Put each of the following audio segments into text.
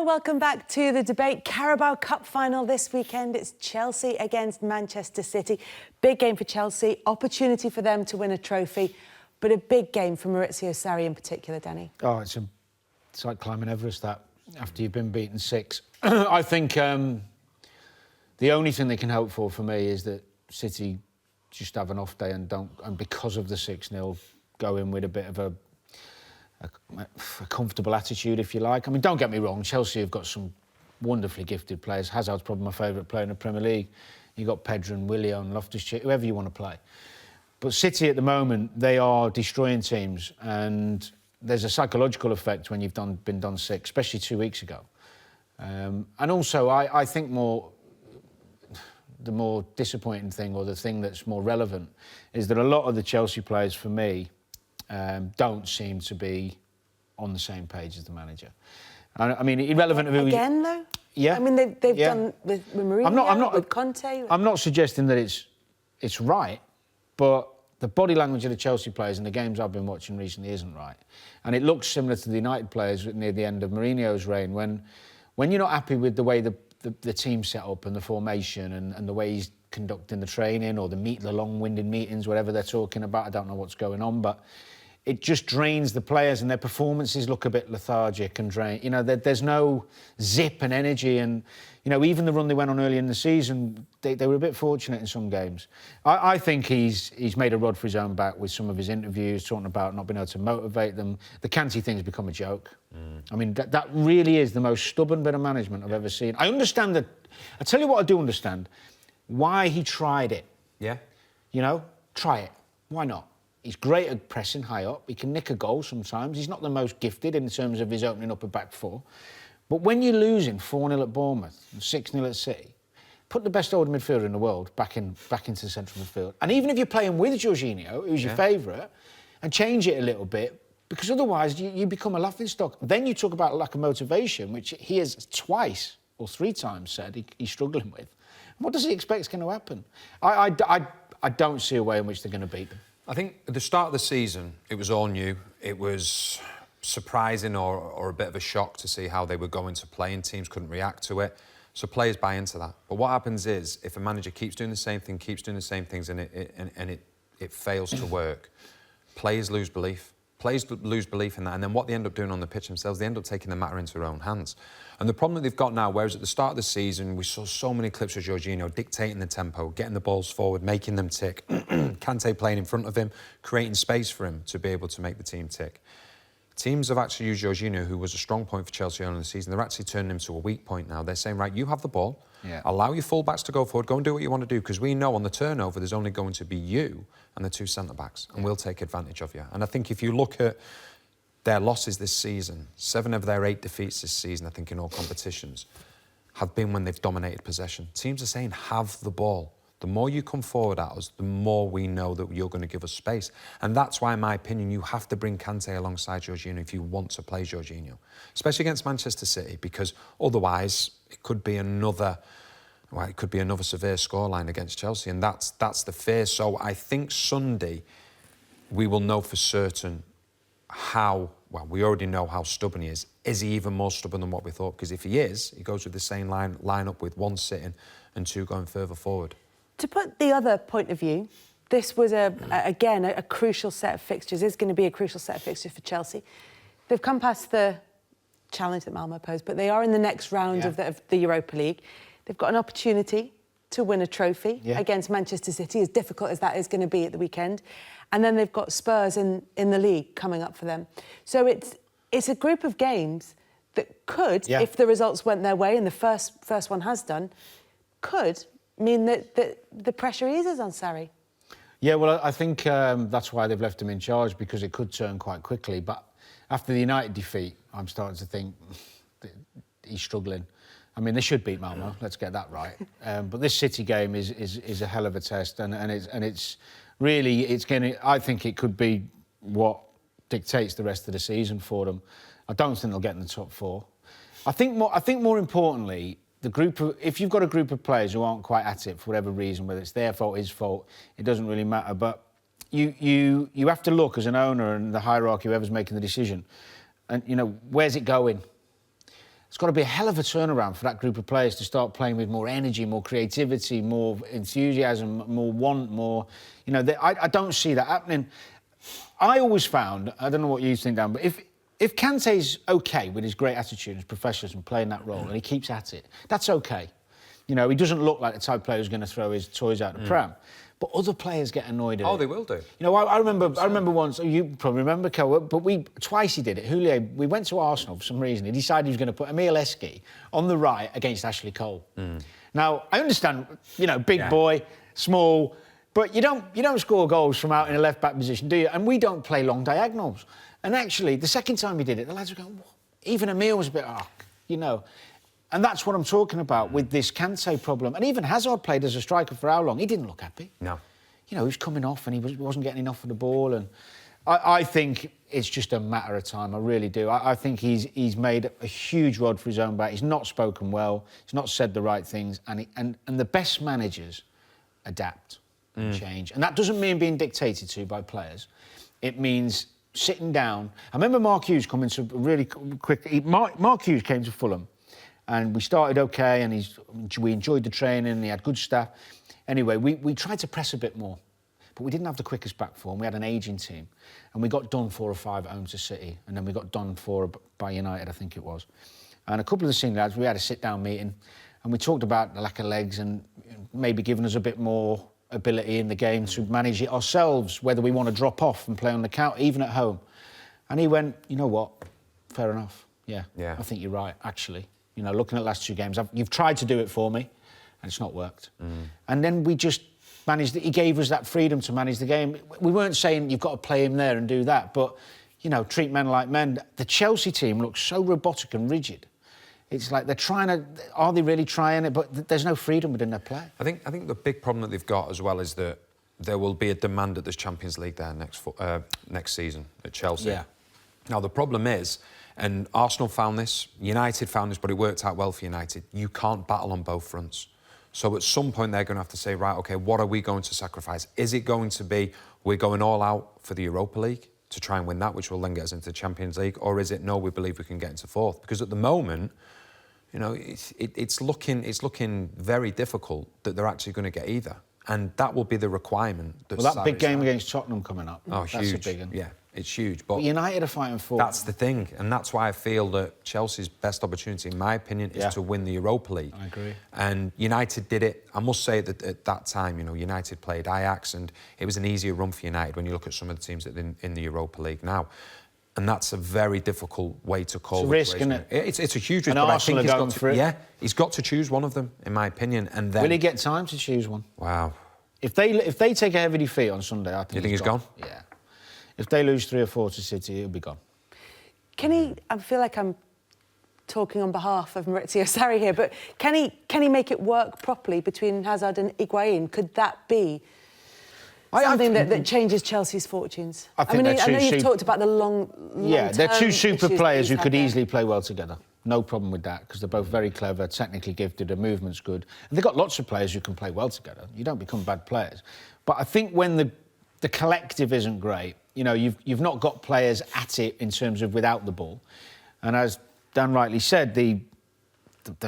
welcome back to The Debate. Carabao Cup final this weekend. It's Chelsea against Manchester City. Big game for Chelsea, opportunity for them to win a trophy, but a big game for Maurizio Sarri in particular, Danny. Oh, it's like climbing Everest, that, after you've been beaten 6. I think the only thing they can hope for me is that City just have an off day and because of the 6-0, go in with a bit of a comfortable attitude, if you like. I mean, don't get me wrong, Chelsea have got some wonderfully gifted players. Hazard's probably my favourite player in the Premier League. You've got Pedro and Willian, Loftus-Cheek, whoever you want to play. But City at the moment, they are destroying teams, and there's a psychological effect when you've been done 6, especially 2 weeks ago. And also, I think the more disappointing thing, or the thing that's more relevant, is that a lot of the Chelsea players, for me, don't seem to be on the same page as the manager. I mean, irrelevant of who... Again, though? Yeah. I mean, they've done with Mourinho, with Conte... I'm not suggesting that it's right, but the body language of the Chelsea players in the games I've been watching recently isn't right. And it looks similar to the United players near the end of Mourinho's reign, when you're not happy with the way the team's set up and the formation and the way he's conducting the training or the long-winded meetings, whatever they're talking about. I don't know what's going on, but it just drains the players, and their performances look a bit lethargic and drained. You know, there's no zip and energy, and you know, even the run they went on early in the season, they were a bit fortunate in some games. I think he's made a rod for his own back with some of his interviews, talking about not being able to motivate them. The Kanté thing's become a joke. I mean, that really is the most stubborn bit of management I've ever seen. I understand that. I tell you what, I do understand why he tried it. Yeah. You know, try it. Why not? He's great at pressing high up. He can nick a goal sometimes. He's not the most gifted in terms of his opening up a back four. But when you're losing 4-0 at Bournemouth and 6-0 at City, put the best old midfielder in the world back into the central midfield. And even if you're playing with Jorginho, who's your favourite, and change it a little bit, because otherwise you become a laughingstock. Then you talk about lack of motivation, which he has twice or 3 times said he's struggling with. What does he expect is going to happen? I don't see a way in which they're going to beat them. I think at the start of the season, it was all new. It was surprising or a bit of a shock to see how they were going to play, and teams couldn't react to it. So players buy into that. But what happens is, if a manager keeps doing the same thing, keeps doing the same things, and it fails to work, players lose belief. Players lose belief in that, and then what they end up doing on the pitch themselves, they end up taking the matter into their own hands. And the problem that they've got now, whereas at the start of the season, we saw so many clips of Jorginho dictating the tempo, getting the balls forward, making them tick, Kanté playing in front of him, creating space for him to be able to make the team tick. Teams have actually used Jorginho, who was a strong point for Chelsea early in the season. They're actually turning him to a weak point now. They're saying, right, you have the ball, allow your full-backs to go forward, go and do what you want to do, because we know on the turnover there's only going to be you and the 2 centre-backs, and we'll take advantage of you. And I think if you look at their losses this season, 7 of their 8 defeats this season, I think in all competitions, have been when they've dominated possession. Teams are saying, have the ball. The more you come forward at us, the more we know that you're going to give us space. And that's why, in my opinion, you have to bring Kanté alongside Jorginho if you want to play Jorginho, especially against Manchester City, because otherwise it could be another severe scoreline against Chelsea, and that's the fear. So I think Sunday we will know for certain we already know how stubborn he is. Is he even more stubborn than what we thought? Because if he is, he goes with the same line-up with 1 sitting and 2 going further forward. To put the other point of view, this was, again, a crucial set of fixtures. It's going to be a crucial set of fixtures for Chelsea. They've come past the challenge that Malmo posed, but they are in the next round of the Europa League. They've got an opportunity to win a trophy against Manchester City, as difficult as that is going to be at the weekend. And then they've got Spurs in the league coming up for them. So it's a group of games that could, if the results went their way, and the first one has done, could mean that the pressure eases on Sarri. Yeah, well, I think that's why they've left him in charge, because it could turn quite quickly. But after the United defeat, I'm starting to think that he's struggling. I mean, they should beat Malmo. Let's get that right. But this City game is a hell of a test, and it's really going to. I think it could be what dictates the rest of the season for them. I don't think they'll get in the top 4. I think more importantly, if you've got a group of players who aren't quite at it for whatever reason, whether it's their fault, his fault, it doesn't really matter. But you have to look as an owner and the hierarchy, whoever's making the decision, and you know, where's it going? it's got to be a hell of a turnaround for that group of players to start playing with more energy, more creativity, more enthusiasm, more want, more... You know, I don't see that happening. I always found, I don't know what you think, Dan, but if Kante's OK with his great attitude and his professionalism playing that role and he keeps at it, that's OK. You know, he doesn't look like the type of player who's going to throw his toys out the pram. But other players get annoyed at it. Oh, they will do. You know, I remember once, you probably remember, Kel, but twice he did it. Houllier, we went to Arsenal for some reason. He decided he was going to put Emile Heskey on the right against Ashley Cole. Now, I understand, you know, big boy, small, but you don't score goals from out in a left-back position, do you? And we don't play long diagonals. And actually, the second time he did it, the lads were going, what? Even Emile was a bit, you know. And that's what I'm talking about with this Kante problem. And even Hazard played as a striker for how long? He didn't look happy. No. You know, he was coming off and he wasn't getting enough of the ball. And I think it's just a matter of time. I really do. I think he's made a huge rod for his own back. He's not spoken well. He's not said the right things. And the best managers adapt and change. And that doesn't mean being dictated to by players. It means sitting down. I remember Mark Hughes coming to really quick. Mark Hughes came to Fulham. And we started OK, and we enjoyed the training, and he had good staff. Anyway, we tried to press a bit more, but we didn't have the quickest back four, and we had an ageing team. And we got done 4 or 5 at home to City, and then we got done 4 by United, I think it was. And a couple of the senior lads, we had a sit-down meeting, and we talked about the lack of legs and maybe giving us a bit more ability in the game to manage it ourselves, whether we want to drop off and play on the counter, even at home. And he went, you know what, fair enough, yeah. I think you're right, actually. You know, looking at the last 2 games, you've tried to do it for me, and it's not worked. And then we just managed it. He gave us that freedom to manage the game. We weren't saying you've got to play him there and do that, but, you know, treat men like men. The Chelsea team looks so robotic and rigid. It's like they're trying to... Are they really trying it? But there's no freedom within their play. I think the big problem that they've got as well is that there will be a demand that there's Champions League there next season at Chelsea. Yeah. Now, the problem is... And Arsenal found this, United found this, but it worked out well for United. You can't battle on both fronts. So at some point, they're going to have to say, right, OK, what are we going to sacrifice? Is it going to be we're going all out for the Europa League to try and win that, which will then get us into the Champions League? Or is it, no, we believe we can get into 4th? Because at the moment, you know, it's looking very difficult that they're actually going to get either. And that will be the requirement. That big game against Tottenham coming up. Oh, that's huge. A big one. Yeah. It's huge, but United are fighting for... That's the thing, and that's why I feel that Chelsea's best opportunity, in my opinion, is to win the Europa League. I agree. And United did it. I must say that at that time, you know, United played Ajax, and it was an easier run for United when you look at some of the teams that are in the Europa League now. And that's a very difficult way to call it. It's a risk, isn't it? It's a huge risk. And Arsenal are going for it. Yeah, he's got to choose one of them, in my opinion, and then... Will he get time to choose one? Wow. If they take a heavy defeat on Sunday, I think he's gone. Yeah. If they lose 3 or 4 to City, he'll be gone. Can he... I feel like I'm talking on behalf of Maurizio Sarri here, but can he make it work properly between Hazard and Higuain? Could that be something that changes Chelsea's fortunes? I know you've talked about the long yeah, they're 2 super players who could there. easily play well together. No problem with that, because they're both very clever, technically gifted, their movement's good. And they've got lots of players who can play well together. You don't become bad players. But I think when the collective isn't great, you know, you've not got players at it in terms of without the ball. And as Dan rightly said, the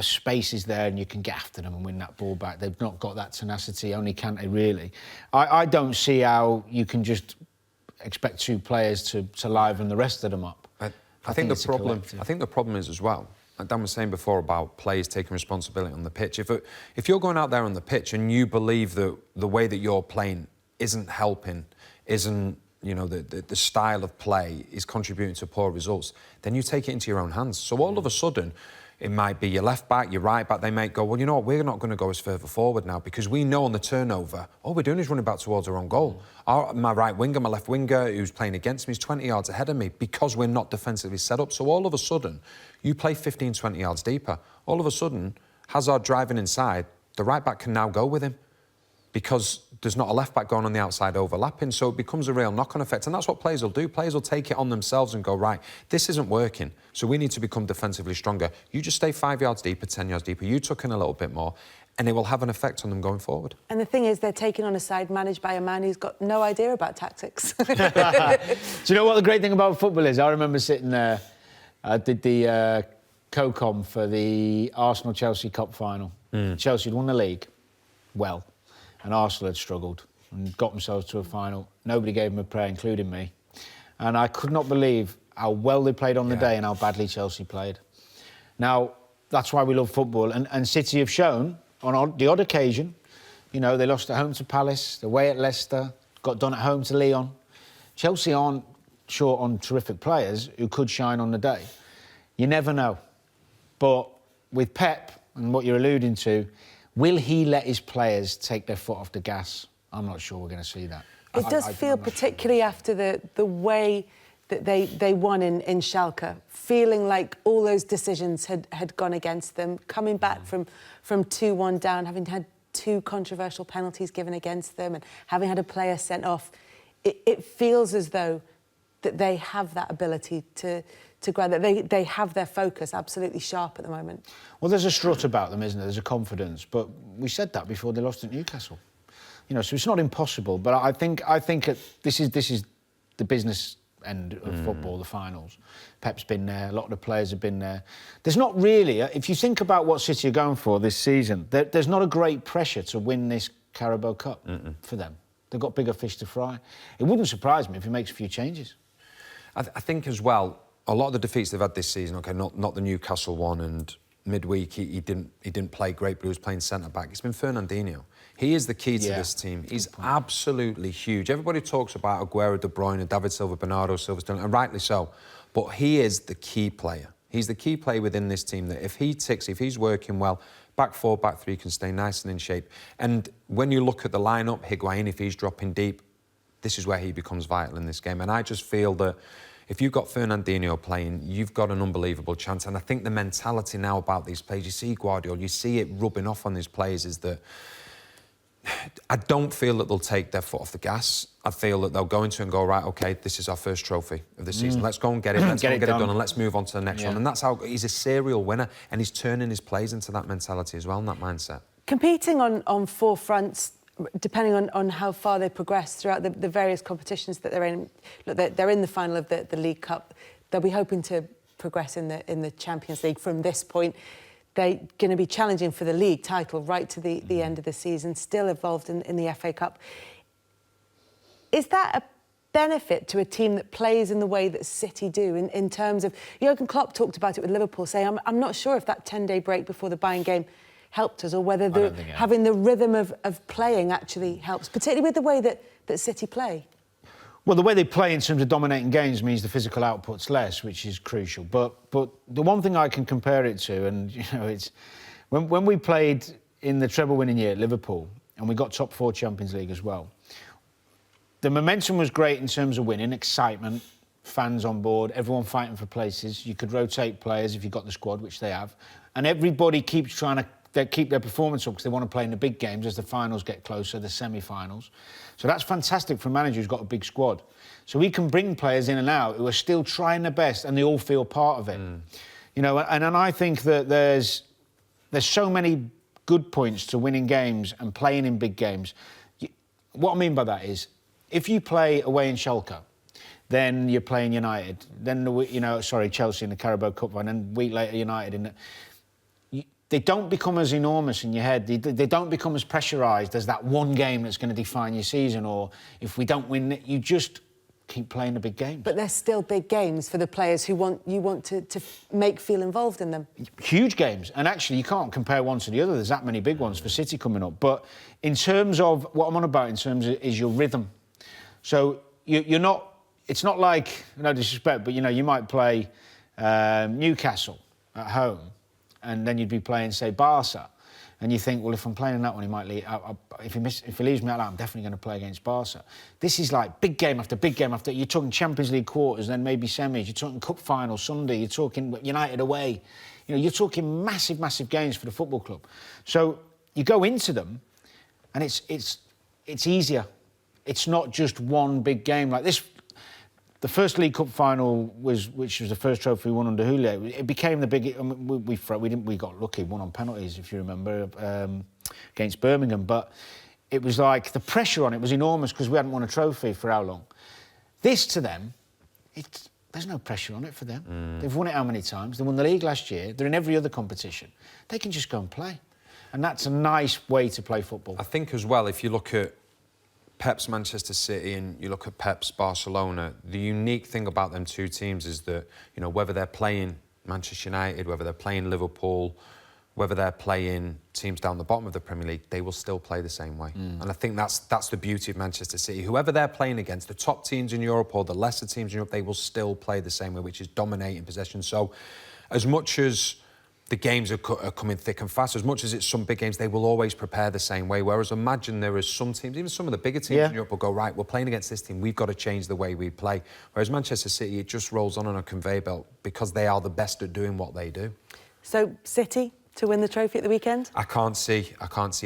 space is there and you can get after them and win that ball back. They've not got that tenacity, only Kante really. I don't see how you can just expect 2 players to liven the rest of them up. I think the problem is as well, like Dan was saying before about players taking responsibility on the pitch. If you're going out there on the pitch and you believe that the way that you're playing isn't helping, isn't, you know, the style of play is contributing to poor results, then you take it into your own hands. So all of a sudden, it might be your left back, your right back, they might go, well, you know what, we're not going to go as further forward now because we know on the turnover, all we're doing is running back towards our own goal. My right winger, my left winger, who's playing against me, is 20 yards ahead of me because we're not defensively set up. So all of a sudden, you play 15, 20 yards deeper. All of a sudden, Hazard driving inside, the right back can now go with him because there's not a left back going on the outside overlapping, so it becomes a real knock-on effect. And that's what players will do. Players will take it on themselves and go, right, this isn't working, so we need to become defensively stronger. You just stay 5 yards deeper, 10 yards deeper, you tuck in a little bit more, and it will have an effect on them going forward. And the thing is, they're taking on a side managed by a man who's got no idea about tactics. Do you know what the great thing about football is? I remember sitting there, I did the co-com for the Arsenal-Chelsea Cup final. Chelsea had won the league well, and Arsenal had struggled and got themselves to a final. Nobody gave them a prayer, including me. And I could not believe how well they played on the day and how badly Chelsea played. Now, that's why we love football. And City have shown, on the odd occasion, you know, they lost at home to Palace, away at Leicester, got done at home to Lyon. Chelsea aren't short on terrific players who could shine on the day. You never know. But with Pep, and what you're alluding to, will he let his players take their foot off the gas? I'm not sure we're going to see that. It does feel, particularly after the way that they won in Schalke, feeling like all those decisions had gone against them, coming back from 2-1 down, having had 2 controversial penalties given against them and having had a player sent off. It feels as though that they have that ability to grab, that they have their focus absolutely sharp at the moment. Well, there's a strut about them, isn't there? There's a confidence. But we said that before they lost at Newcastle. You know, so it's not impossible. But I think this is the business end of football, the finals. Pep's been there. A lot of the players have been there. There's not really, if you think about what City are going for this season, there's not a great pressure to win this Carabao Cup for them. They've got bigger fish to fry. It wouldn't surprise me if he makes a few changes. I think as well, a lot of the defeats they've had this season, OK, not the Newcastle one, and midweek he didn't play great, but he was playing centre-back. It's been Fernandinho. He is the key to this team. He's absolutely huge. Everybody talks about Aguero, De Bruyne, David Silva, Bernardo Silva, and rightly so. But he is the key player. He's the key player within this team that if he ticks, if he's working well, back 4, back 3 can stay nice and in shape. And when you look at the lineup, Higuain, if he's dropping deep, this is where he becomes vital in this game. And I just feel that if you've got Fernandinho playing, you've got an unbelievable chance. And I think the mentality now about these players, you see Guardiola, you see it rubbing off on these players, is that I don't feel that they'll take their foot off the gas. I feel that they'll go into it and go, right, OK, this is our first trophy of the season. Let's go and get it. Let's go and get it done and let's move on to the next one. And that's how he's a serial winner, and he's turning his plays into that mentality as well, and that mindset. Competing on 4 fronts, depending on how far they progress throughout the various competitions that they're in. Look, they're in the final of the League Cup. They'll be hoping to progress in the Champions League from this point. They're going to be challenging for the league title right to the end of the season, still involved in the FA Cup. Is that a benefit to a team that plays in the way that City do, in terms of... Jurgen Klopp talked about it with Liverpool, saying, I'm not sure if that 10-day break before the Bayern game helped us, or whether having the rhythm of playing actually helps, particularly with the way that City play. Well, the way they play in terms of dominating games means the physical output's less, which is crucial. But the one thing I can compare it to, and you know, it's when we played in the treble-winning year at Liverpool, and we got top 4 Champions League as well. The momentum was great in terms of winning, excitement, fans on board, everyone fighting for places. You could rotate players if you got the squad, which they have, and everybody keeps trying to keep their performance up because they want to play in the big games as the finals get closer, the semi-finals. So that's fantastic for a manager who's got a big squad. So he can bring players in and out who are still trying their best and they all feel part of it. You know, and I think that there's so many good points to winning games and playing in big games. What I mean by that is, if you play away in Schalke, then you're playing United, then Chelsea in the Carabao Cup, and then a week later United in the... They don't become as enormous in your head. They don't become as pressurised as that one game that's going to define your season, or if we don't win it, you just keep playing the big games. But they're still big games for the players who you want to make feel involved in them. Huge games. And actually, you can't compare one to the other. There's that many big ones for City coming up. But in terms of what I'm on about, in terms of is your rhythm. So you're not... It's not like, no disrespect, but, you know, you might play Newcastle at home, and then you'd be playing, say, Barca, and you think, well, if I'm playing in that one, he might leave. If he leaves me out, I'm definitely going to play against Barca. This is like big game after big game after. You're talking Champions League quarters, then maybe semis. You're talking cup final Sunday. You're talking United away. You know, you're talking massive, massive games for the football club. So you go into them, and it's easier. It's not just one big game like this. The first League Cup final which was the first trophy we won under Julio. It became the big. I mean, we got lucky, won on penalties, if you remember, against Birmingham. But it was like the pressure on it was enormous because we hadn't won a trophy for how long. This to them, there's no pressure on it for them. They've won it how many times? They won the league last year. They're in every other competition. They can just go and play. And that's a nice way to play football. I think as well, if you look at Pep's Manchester City and you look at Pep's Barcelona, the unique thing about them two teams is that, you know, whether they're playing Manchester United, whether they're playing Liverpool, whether they're playing teams down the bottom of the Premier League, they will still play the same way. And I think that's the beauty of Manchester City. Whoever they're playing against, the top teams in Europe or the lesser teams in Europe, they will still play the same way, which is dominating possession. So as much as the games are coming thick and fast, as much as it's some big games, they will always prepare the same way. Whereas imagine there is some teams, even some of the bigger teams in Europe will go, right, we're playing against this team, we've got to change the way we play. Whereas Manchester City, it just rolls on a conveyor belt because they are the best at doing what they do. So City to win the trophy at the weekend? I can't see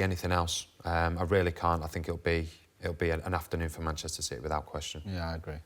anything else. I really can't. I think it'll be an afternoon for Manchester City without question. Yeah, I agree.